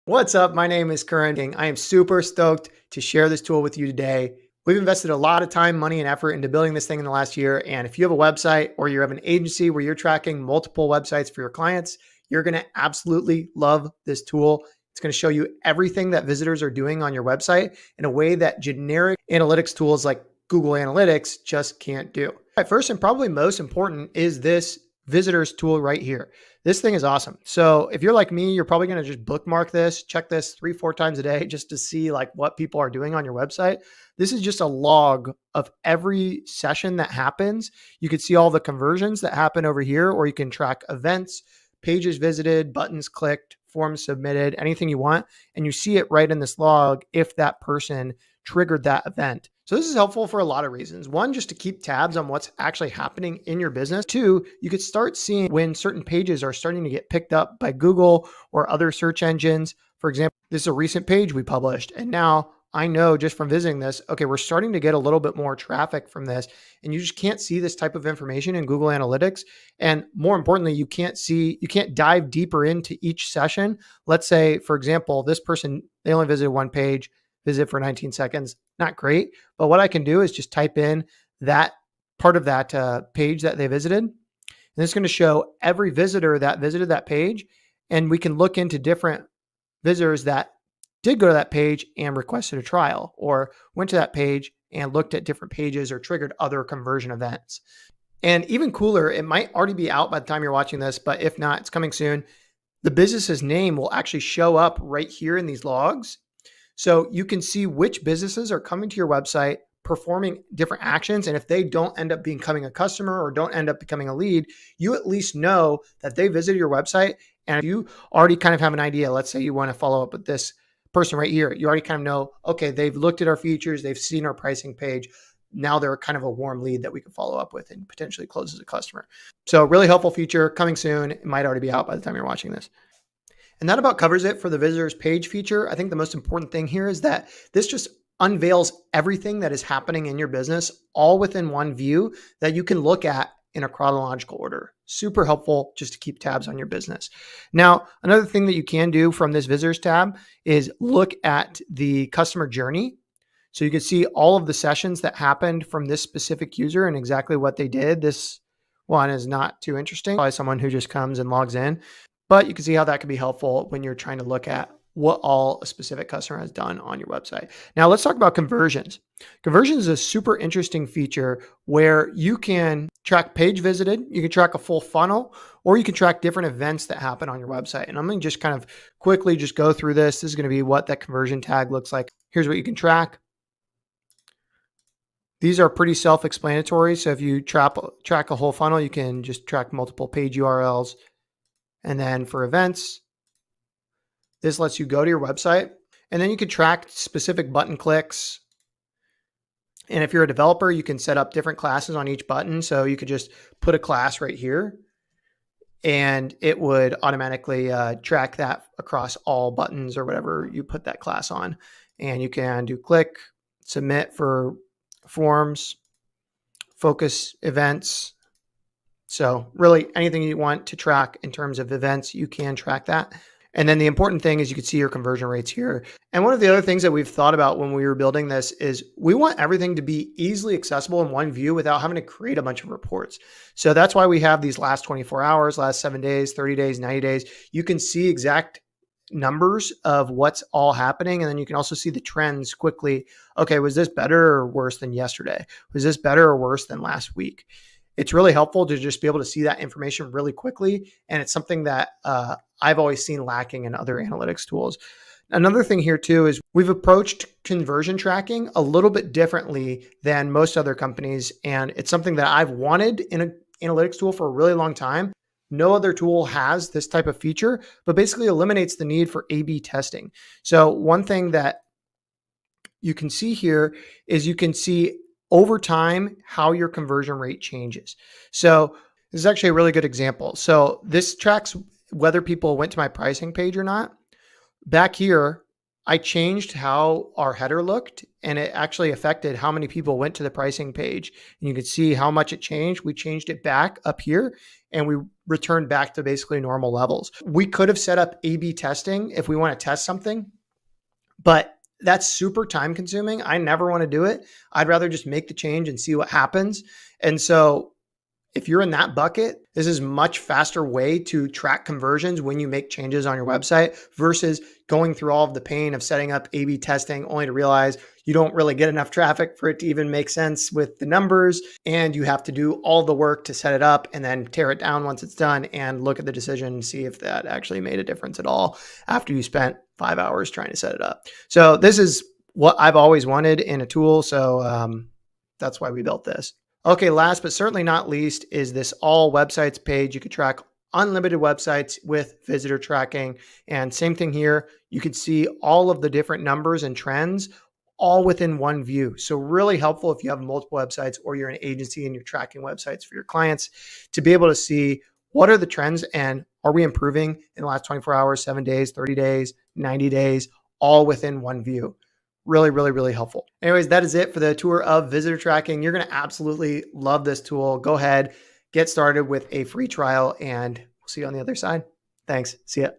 What's up? My name is Curran. I am super stoked to share this tool with you today. We've invested a lot of time, money, and effort into building this thing in the last year. And if you have a website or you have an agency where you're tracking multiple websites for your clients, you're going to absolutely love this tool. It's going to show you everything that visitors are doing on your website in a way that generic analytics tools like Google Analytics just can't do. First and probably most important is this visitors tool right here. This thing is awesome. So if you're like me, you're probably going to just bookmark this, check this 3-4 times a day just to see like what people are doing on your website. This is just a log of every session that happens. You can see all the conversions that happen over here, or you can track events, pages visited, buttons clicked, forms submitted, anything you want. And you see it right in this log if that person triggered that event. So this is helpful for a lot of reasons. One, just to keep tabs on what's actually happening in your business. Two, you could start seeing when certain pages are starting to get picked up by Google or other search engines. For example, this is a recent page we published. And now I know just from visiting this, okay, we're starting to get a little bit more traffic from this. And you just can't see this type of information in Google Analytics. And more importantly, you can't dive deeper into each session. Let's say, for example, this person, they only visited one page, visit for 19 seconds. Not great. But what I can do is just type in that part of that page that they visited. And it's going to show every visitor that visited that page. And we can look into different visitors that did go to that page and requested a trial, or went to that page and looked at different pages or triggered other conversion events. And even cooler, it might already be out by the time you're watching this, but if not, it's coming soon. The business's name will actually show up right here in these logs. So you can see which businesses are coming to your website, performing different actions. And if they don't end up becoming a customer or don't end up becoming a lead, you at least know that they visited your website. And if you already kind of have an idea, let's say you want to follow up with this person right here, you already kind of know, okay, they've looked at our features, they've seen our pricing page. Now they're kind of a warm lead that we can follow up with and potentially close as a customer. So really helpful feature coming soon. It might already be out by the time you're watching this. And that about covers it for the visitors page feature. I think the most important thing here is that this just unveils everything that is happening in your business all within one view that you can look at in a chronological order. Super helpful just to keep tabs on your business. Now, another thing that you can do from this visitors tab is look at the customer journey. So you can see all of the sessions that happened from this specific user and exactly what they did. This one is not too interesting. Probably someone who just comes and logs in. But you can see how that could be helpful when you're trying to look at what all a specific customer has done on your website. Now let's talk about conversions. Conversions is a super interesting feature where you can track page visited, you can track a full funnel, or you can track different events that happen on your website. And I'm going to just kind of quickly just go through this. This is going to be what that conversion tag looks like. Here's what you can track. These are pretty self-explanatory. So if you track a whole funnel, you can just track multiple page URLs. And then for events, this lets you go to your website and then you can track specific button clicks. And if you're a developer, you can set up different classes on each button. So you could just put a class right here and it would automatically track that across all buttons or whatever you put that class on. And you can do click, submit for forms, focus events. So really anything you want to track in terms of events, you can track that. And then the important thing is you can see your conversion rates here. And one of the other things that we've thought about when we were building this is we want everything to be easily accessible in one view without having to create a bunch of reports. So that's why we have these last 24 hours, last 7 days, 30 days, 90 days. You can see exact numbers of what's all happening. And then you can also see the trends quickly. Okay, was this better or worse than yesterday? Was this better or worse than last week? It's really helpful to just be able to see that information really quickly. And it's something that I've always seen lacking in other analytics tools. Another thing here too is we've approached conversion tracking a little bit differently than most other companies. And it's something that I've wanted in an analytics tool for a really long time. No other tool has this type of feature, but basically eliminates the need for A/B testing. So one thing that you can see here is you can see over time how your conversion rate changes. So this is actually a really good example. So this tracks whether people went to my pricing page or not. Back here, I changed how our header looked, and it actually affected how many people went to the pricing page. And you can see how much it changed. We changed it back up here, and we returned back to basically normal levels. We could have set up A/B testing if we want to test something, but that's super time consuming. I never want to do it. I'd rather just make the change and see what happens. And so if you're in that bucket, this is a much faster way to track conversions when you make changes on your website versus going through all of the pain of setting up A/B testing only to realize you don't really get enough traffic for it to even make sense with the numbers. And you have to do all the work to set it up and then tear it down once it's done and look at the decision and see if that actually made a difference at all after you spent 5 hours trying to set it up. So this is what I've always wanted in a tool. So that's why we built this. Okay, last but certainly not least is this all websites page. You could track unlimited websites with visitor tracking. And same thing here, you can see all of the different numbers and trends all within one view. So really helpful if you have multiple websites or you're an agency and you're tracking websites for your clients to be able to see what are the trends and are we improving in the last 24 hours, 7 days, 30 days, 90 days, all within one view. Really, really, really helpful. Anyways, that is it for the tour of visitor tracking. You're going to absolutely love this tool. Go ahead, get started with a free trial, and we'll see you on the other side. Thanks. See ya.